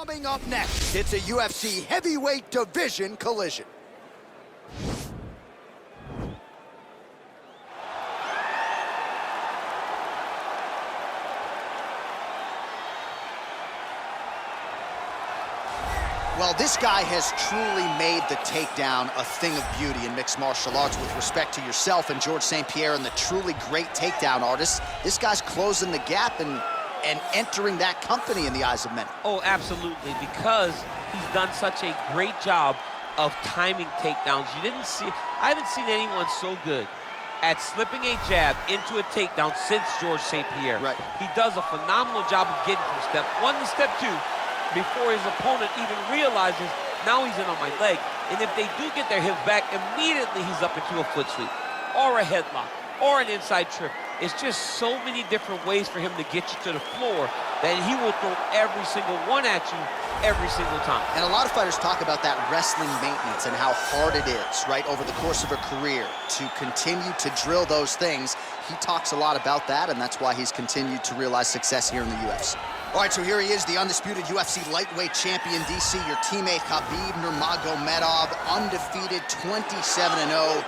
Coming up next, it's a UFC heavyweight division collision. Well, this guy has truly made the takedown a thing of beauty in mixed martial arts. With respect to yourself and George St. Pierre and the truly great takedown artists, this guy's closing the gap and entering that company in the eyes of many. Oh, absolutely, because he's done such a great job of timing takedowns. I haven't seen anyone so good at slipping a jab into a takedown since George St. Pierre. Right. He does a phenomenal job of getting from step one to step two before his opponent even realizes, now he's in on my leg. And if they do get their hip back, immediately he's up into a foot sweep, or a headlock, or an inside trip. It's just so many different ways for him to get you to the floor that he will throw every single one at you every single time. And a lot of fighters talk about that wrestling maintenance and how hard it is, right, over the course of a career to continue to drill those things. He talks a lot about that, and that's why he's continued to realize success here in the UFC. All right, so here he is, the undisputed UFC lightweight champion, DC, your teammate Khabib Nurmagomedov, undefeated, 27-0.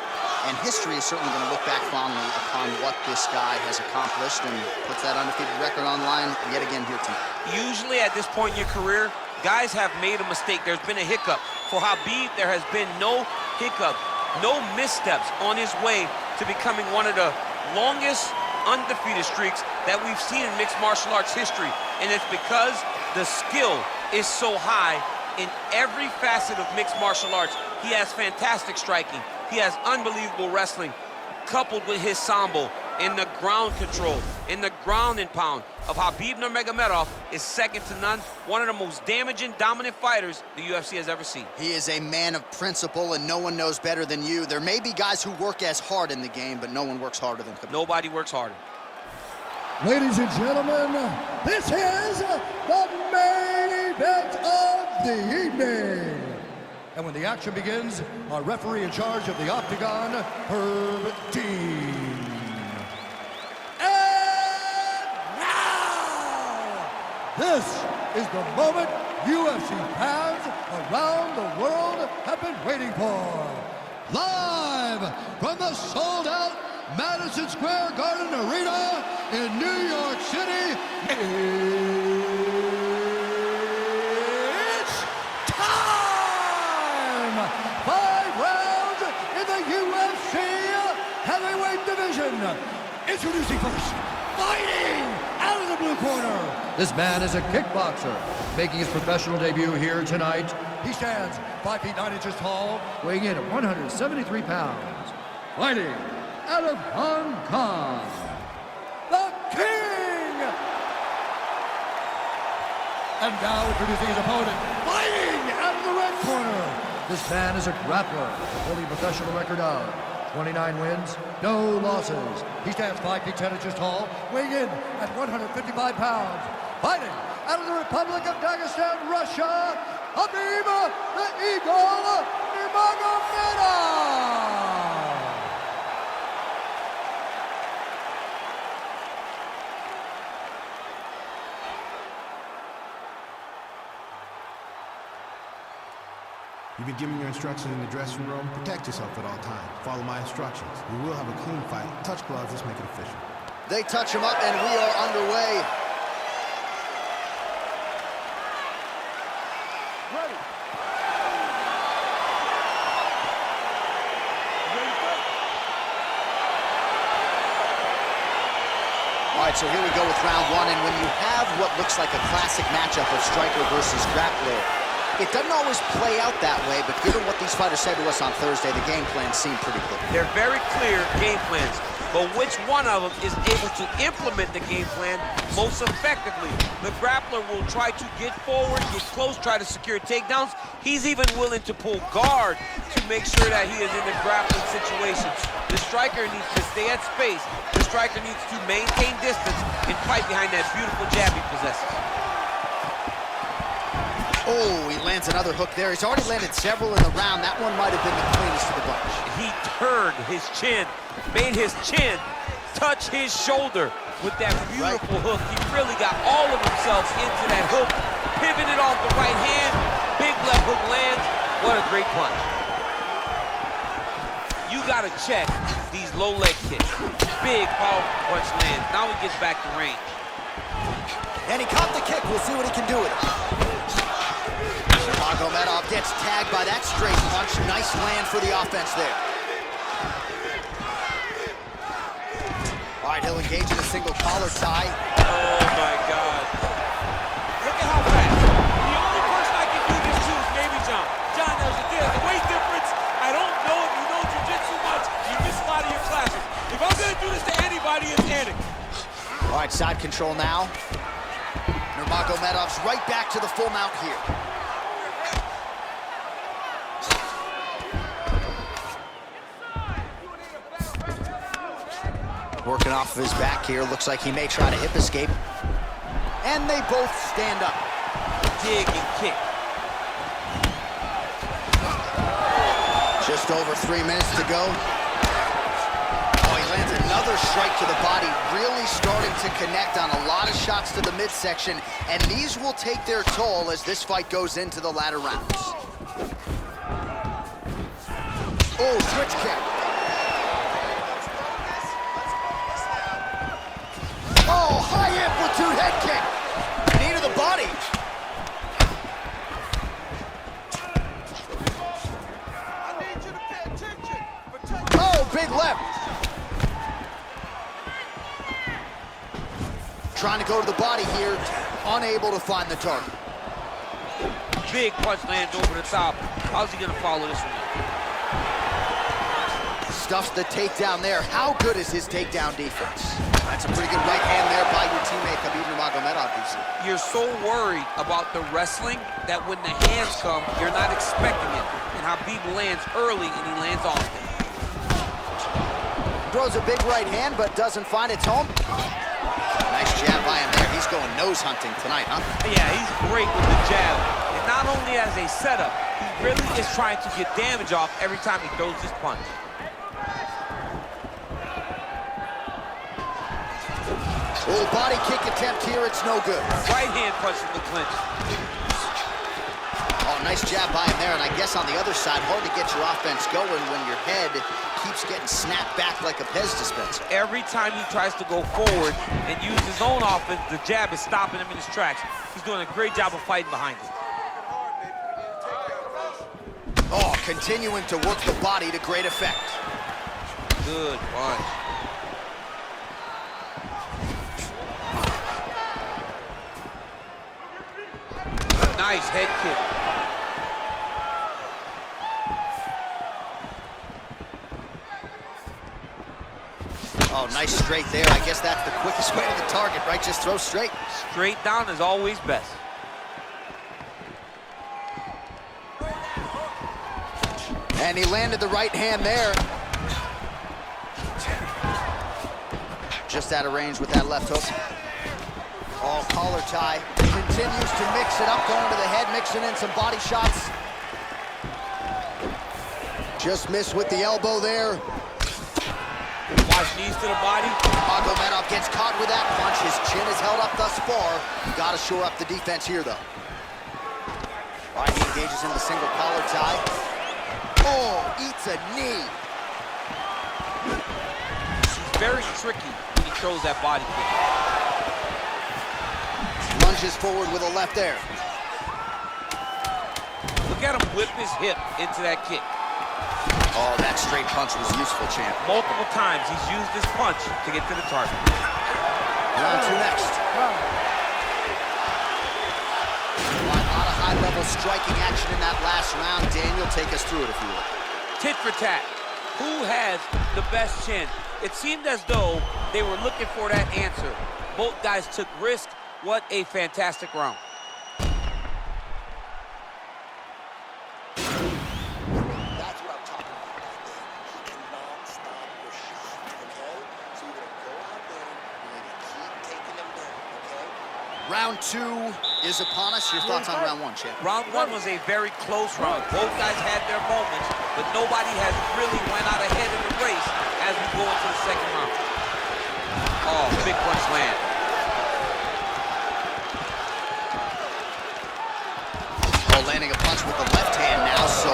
And history is certainly going to look back fondly upon what this guy has accomplished and puts that undefeated record on line yet again here tonight. Usually at this point in your career, guys have made a mistake. There's been a hiccup. For Khabib, there has been no hiccup, no missteps on his way to becoming one of the longest undefeated streaks that we've seen in mixed martial arts history. And it's because the skill is so high in every facet of mixed martial arts. He has fantastic striking. He has unbelievable wrestling, coupled with his sambo and the ground control and the ground and pound of Khabib Nurmagomedov is second to none. One of the most damaging, dominant fighters the UFC has ever seen. He is a man of principle, and no one knows better than you. There may be guys who work as hard in the game, but no one works harder than Khabib. Nobody works harder. Ladies and gentlemen, this is the main event of the evening. And when the action begins, our referee in charge of the Octagon, Herb Dean. And now, this is the moment UFC fans around the world have been waiting for. Live from the sold-out Madison Square Garden Arena in New York City, it's time! 5 rounds in the UFC heavyweight division. Introducing first, fighting out of the blue corner. This man is a kickboxer, making his professional debut here tonight. He stands 5 feet 9 inches tall, weighing in at 173 pounds. Fighting out of Hong Kong, the King! And now introducing his opponent, fighting out of the red corner. This man is a grappler, holding a professional record of 29 wins, no losses. He stands 5 feet 10 inches tall, weighing in at 155 pounds. Fighting out of the Republic of Dagestan, Russia, Khabib the Eagle Nurmagomedov. You've been given your instructions in the dressing room. Protect yourself at all times. Follow my instructions. We will have a clean fight. Touch gloves, let's make it official. They touch him up, and we are underway. Ready. All right, so here we go with round one, and when you have what looks like a classic matchup of striker versus grappler, it doesn't always play out that way, but given what these fighters said to us on Thursday, the game plans seem pretty clear. They're very clear game plans, but which one of them is able to implement the game plan most effectively? The grappler will try to get forward, get close, try to secure takedowns. He's even willing to pull guard to make sure that he is in the grappling situations. The striker needs to stay at space. The striker needs to maintain distance and fight behind that beautiful jab he possesses. Oh, he lands another hook there. He's already landed several in the round. That one might have been the cleanest of the bunch. He turned his chin, made his chin touch his shoulder with that beautiful hook. He really got all of himself into that hook, pivoted off the right hand. Big left hook lands. What a great punch. You gotta check these low leg kicks. Big, powerful punch lands. Now he gets back to range. And he caught the kick. We'll see what he can do with it. Nurmagomedov gets tagged by that straight punch. Nice land for the offense there. All right, he'll engage in a single collar tie. Oh, my God. Look at how fast. The only person I can do this to is maybe John. John, there's a weight difference. I don't know if you know jiu-jitsu much. You miss a lot of your classes. If I'm going to do this to anybody, it's Anik. All right, side control now. Nurmagomedov's right back to the full mount here. Working off of his back here. Looks like he may try to hip escape. And they both stand up. Dig and kick. Just over 3 minutes to go. Oh, he lands another strike to the body, really starting to connect on a lot of shots to the midsection, and these will take their toll as this fight goes into the latter rounds. Oh, switch kick. Oh, high amplitude head kick. Knee to the body. Oh, big left. Trying to go to the body here, unable to find the target. Big punch lands over the top. How's he gonna follow this one? Stuffs the takedown there. How good is his takedown defense? That's a pretty good right hand there by your teammate, Khabib Nurmagomedov, DC. You're so worried about the wrestling that when the hands come, you're not expecting it. And Khabib lands early and he lands often. Throws a big right hand, but doesn't find its home. Nice jab by him there. He's going nose hunting tonight, huh? Yeah, he's great with the jab. And not only as a setup, he really is trying to get damage off every time he throws this punch. Oh, body kick attempt here. It's no good. Right hand punch in the clinch. Oh, nice jab by him there. And I guess on the other side, hard to get your offense going when your head keeps getting snapped back like a Pez dispenser. Every time he tries to go forward and use his own offense, the jab is stopping him in his tracks. He's doing a great job of fighting behind it. Oh, continuing to work the body to great effect. Good punch. Nice head kick. Oh, nice straight there. I guess that's the quickest way to the target, right? Just throw straight. Straight down is always best. And he landed the right hand there. Just out of range with that left hook. Oh, collar tie. Continues to mix it up, going to the head, mixing in some body shots. Just missed with the elbow there. Watch knees to the body. Nurmagomedov gets caught with that punch. His chin is held up thus far. You gotta shore up the defense here, though. All right, he engages in the single collar tie. Oh, eats a knee. He's very tricky when he throws that body kick. Lunges forward with a left there. Look at him whip his hip into that kick. Oh, that straight punch was useful, champ. Multiple times he's used this punch to get to the target. Round two next. A lot of high-level striking action in that last round. Daniel, take us through it if you will. Tit for tat. Who has the best chin? It seemed as though they were looking for that answer. Both guys took risk. What a fantastic round. That's what I'm talking about right there. You cannot stop your shot, okay? So you're gonna go out there and you're gonna keep taking them down, okay? Round two is upon us. Your thoughts on round one, champ? Round one was a very close round. Both guys had their moments, but nobody has really went out ahead in the race as we go into the second round. Oh, big punch land. Oh, landing a punch with the left hand now, so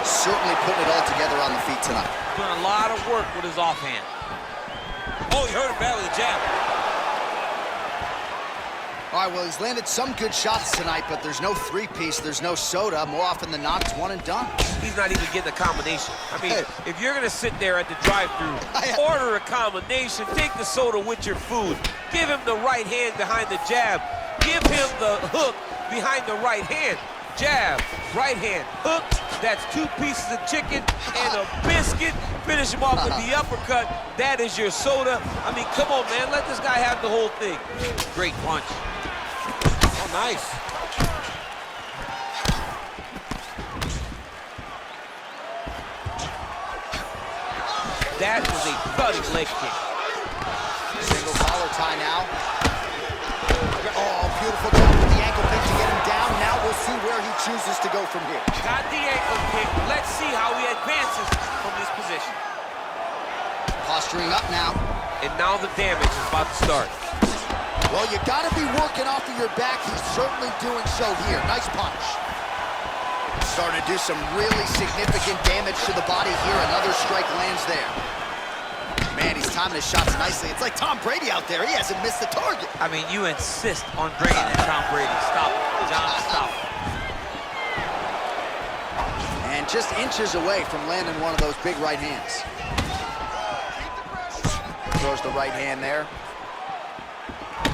certainly putting it all together on the feet tonight. Doing a lot of work with his offhand. Oh, he hurt him bad with a jab. All right, well, he's landed some good shots tonight, but there's no three-piece, there's no soda. More often than not, it's one and done. He's not even getting a combination. I mean, if you're going to sit there at the drive-thru, order a combination, take the soda with your food, give him the right hand behind the jab, give him the hook behind the right hand. Jab, right hand, hook. That's 2 pieces of chicken and a biscuit. Finish him off with the uppercut. That is your soda. I mean, come on, man. Let this guy have the whole thing. Great punch. Oh, nice. That was a cutting leg kick. Single collar tie now. Oh, beautiful job with the ankle pick to get him down. Now we'll see where he chooses to go from here. Got the ankle kick. Let's see how he advances from this position. Posturing up now. And now the damage is about to start. Well, you got to be working off of your back. He's certainly doing so here. Nice punch. Starting to do some really significant damage to the body here. Another strike lands there. Man, he's timing his shots nicely. It's like Tom Brady out there. He hasn't missed the target. I mean, you insist on bringing in Tom Brady. Stop it, John, stop it. And just inches away from landing one of those big right hands. Throws the right hand there.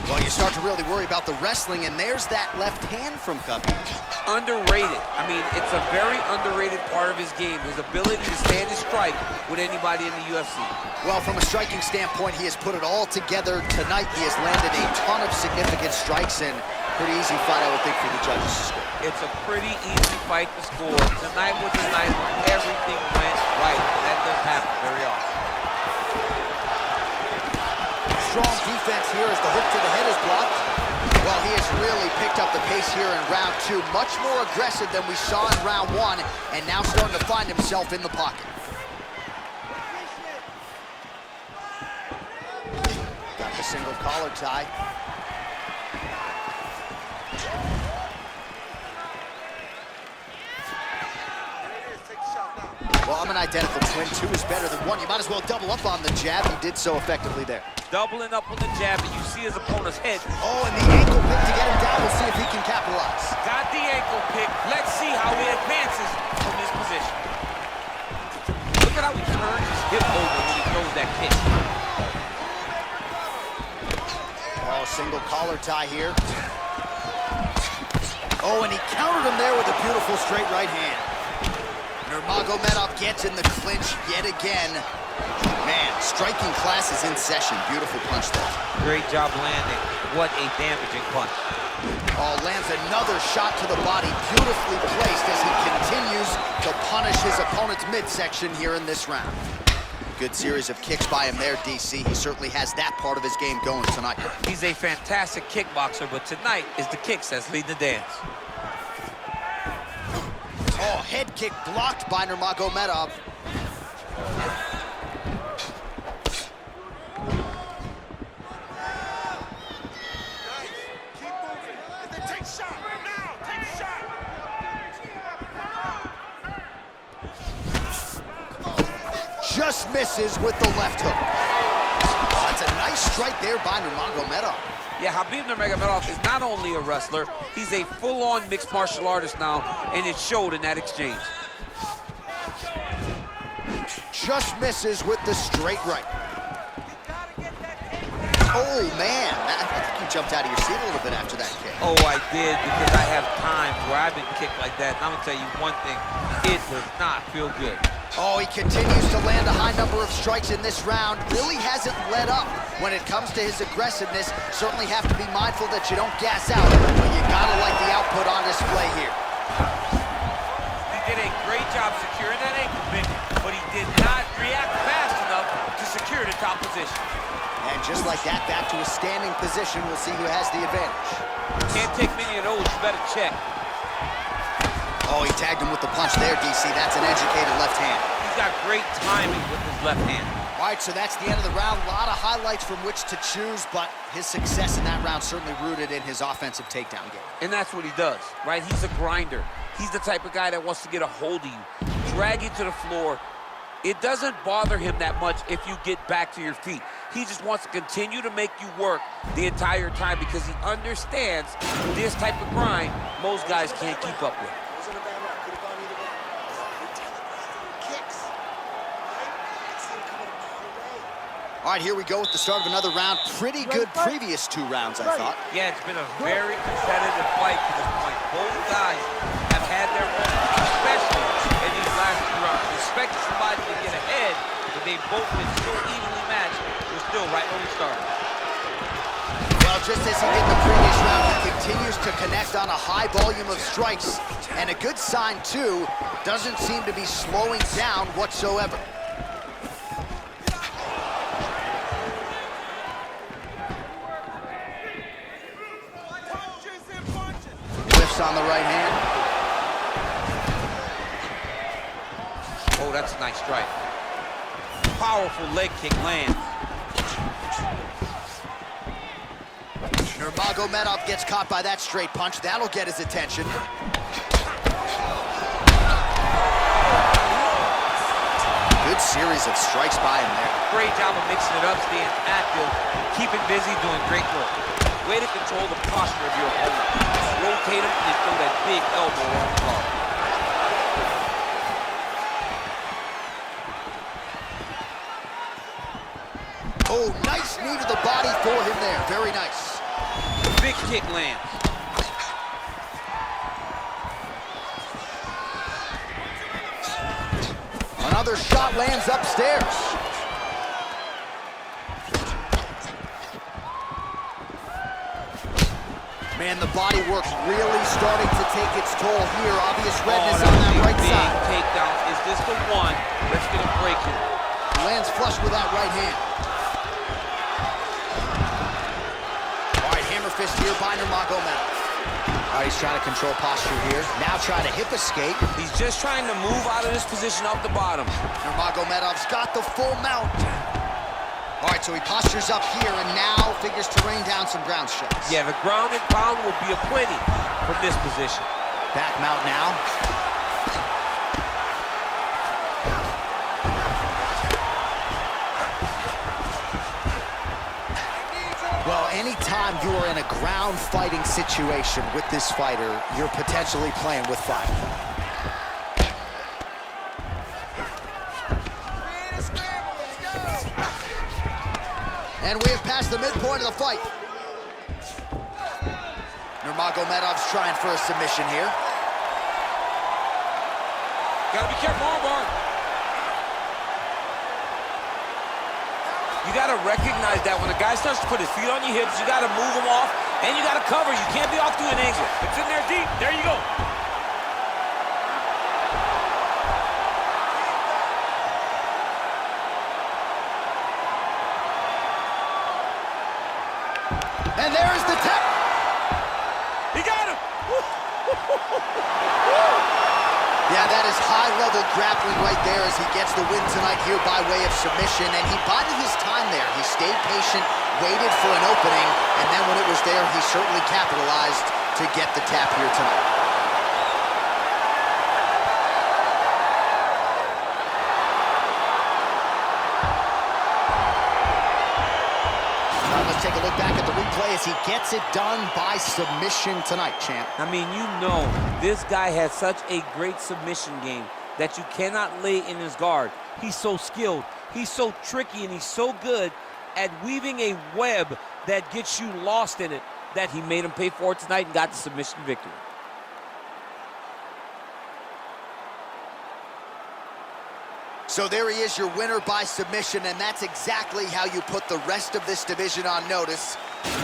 Well, you start to really worry about the wrestling, and there's that left hand from Khabib. Underrated. I mean, it's a very underrated part of his game, his ability to stand and strike with anybody in the UFC. Well, from a striking standpoint, he has put it all together tonight. He has landed a ton of significant strikes, and pretty easy fight, I would think, for the judges to score. It's a pretty easy fight to score. Tonight was a night when everything went right. That doesn't happen very often. Strong defense here as the hook to the head is blocked. Well, he has really picked up the pace here in round 2. Much more aggressive than we saw in round 1, and now starting to find himself in the pocket. Got the single collar tie. Well, I'm an identical twin. 2 is better than 1. You might as well double up on the jab. He did so effectively there. Doubling up on the jab, and you see his opponent's head. Oh, and the ankle pick to get him down. We'll see if he can capitalize. Got the ankle pick. Let's see how he advances from this position. Look at how he turns his hip over when he throws that kick. Oh, single collar tie here. Oh, and he countered him there with a beautiful straight right hand. Nurmagomedov gets in the clinch yet again. Man, striking class is in session. Beautiful punch there. Great job landing. What a damaging punch. Oh, lands another shot to the body. Beautifully placed as he continues to punish his opponent's midsection here in this round. Good series of kicks by him there, DC. He certainly has that part of his game going tonight. He's a fantastic kickboxer, but tonight is the kicks that's leading the dance. Oh, head kick blocked by Nurmagomedov. Just misses with the left hook. Oh, that's a nice strike there by Nurmagomedov. Yeah, Khabib Nurmagomedov is not only a wrestler, he's a full-on mixed martial artist now, and it showed in that exchange. Just misses with the straight right. Oh, man. I think you jumped out of your seat a little bit after that kick. Oh, I did, because I have times where I've been kicked like that, and I'm going to tell you one thing, it does not feel good. Oh, he continues to land a high number of strikes in this round. Really hasn't let up when it comes to his aggressiveness. Certainly have to be mindful that you don't gas out, but you gotta like the output on display here. He did a great job securing that ankle pick, but he did not react fast enough to secure the top position. And just like that, back to a standing position. We'll see who has the advantage. Can't take many of those, you better check. Oh, he tagged him with the punch there, DC. That's an educated left hand. He's got great timing with his left hand. All right, so that's the end of the round. A lot of highlights from which to choose, but his success in that round certainly rooted in his offensive takedown game. And that's what he does, right? He's a grinder. He's the type of guy that wants to get a hold of you, drag you to the floor. It doesn't bother him that much if you get back to your feet. He just wants to continue to make you work the entire time because he understands this type of grind most guys can't keep up with. All right, here we go with the start of another round. Pretty good previous 2 rounds, I thought. Yeah, it's been a very competitive fight to this point. Both guys have had their moments, especially in these last 2 rounds. Expected somebody to get ahead, but they've both been so evenly matched. We're still right when we started. Well, just as he did in the previous round, he continues to connect on a high volume of strikes. And a good sign, too, doesn't seem to be slowing down whatsoever. On the right hand. Oh, that's a nice strike. Powerful leg kick lands. Nurmagomedov gets caught by that straight punch. That'll get his attention. Good series of strikes by him there. Great job of mixing it up, staying active, keeping busy, doing great work. Way to control the posture of your opponent. Rotate him and throw that big elbow on the guard. Oh, nice knee to the body for him there. Very nice. Big kick lands. Another shot lands upstairs. Man, the body work's really starting to take its toll here. Obvious redness on that right side. Takedown. Is this the one that's going to break him? Lands flush with that right hand. All right, hammer fist here by Nurmagomedov. All right, he's trying to control posture here. Now trying to hip escape. He's just trying to move out of this position up the bottom. Nurmagomedov's got the full mount. All right, so he postures up here and now figures to rain down some ground strikes. Yeah, the ground and pound will be a plenty from this position. Back mount now. Well, anytime you are in a ground fighting situation with this fighter, you're potentially playing with fire. And we have passed the midpoint of the fight. Nurmagomedov's trying for a submission here. Gotta be careful, armbar. You gotta recognize that when a guy starts to put his feet on your hips, you gotta move him off, and you gotta cover. You can't be off to an angle. It's in there deep. There you go. And there's the tap. He got him. Yeah, that is high-level grappling right there as he gets the win tonight here by way of submission. And he bided his time there. He stayed patient, waited for an opening, and then when it was there, he certainly capitalized to get the tap here tonight. Let's take a look back at the replay as he gets it done by submission tonight, champ. I mean, you know, this guy has such a great submission game that you cannot lay in his guard. He's so skilled, he's so tricky, and he's so good at weaving a web that gets you lost in it that he made him pay for it tonight and got the submission victory. So there he is, your winner by submission, and that's exactly how you put the rest of this division on notice.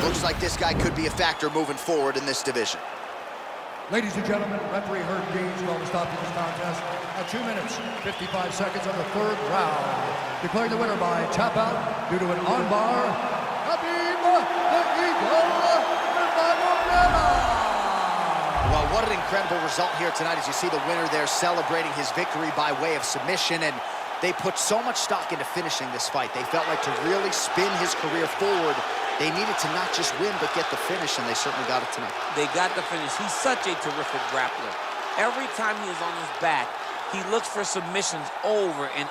Looks like this guy could be a factor moving forward in this division. Ladies and gentlemen, referee Herb Dean's going to stop this contest at 2 minutes, 55 seconds of the 3rd round. Declaring the winner by tap out due to an armbar, Khabib Nurmagomedov. Well, what an incredible result here tonight as you see the winner there celebrating his victory by way of submission, and they put so much stock into finishing this fight. They felt like to really spin his career forward, they needed to not just win, but get the finish, and they certainly got it tonight. They got the finish. He's such a terrific grappler. Every time he is on his back, he looks for submissions over and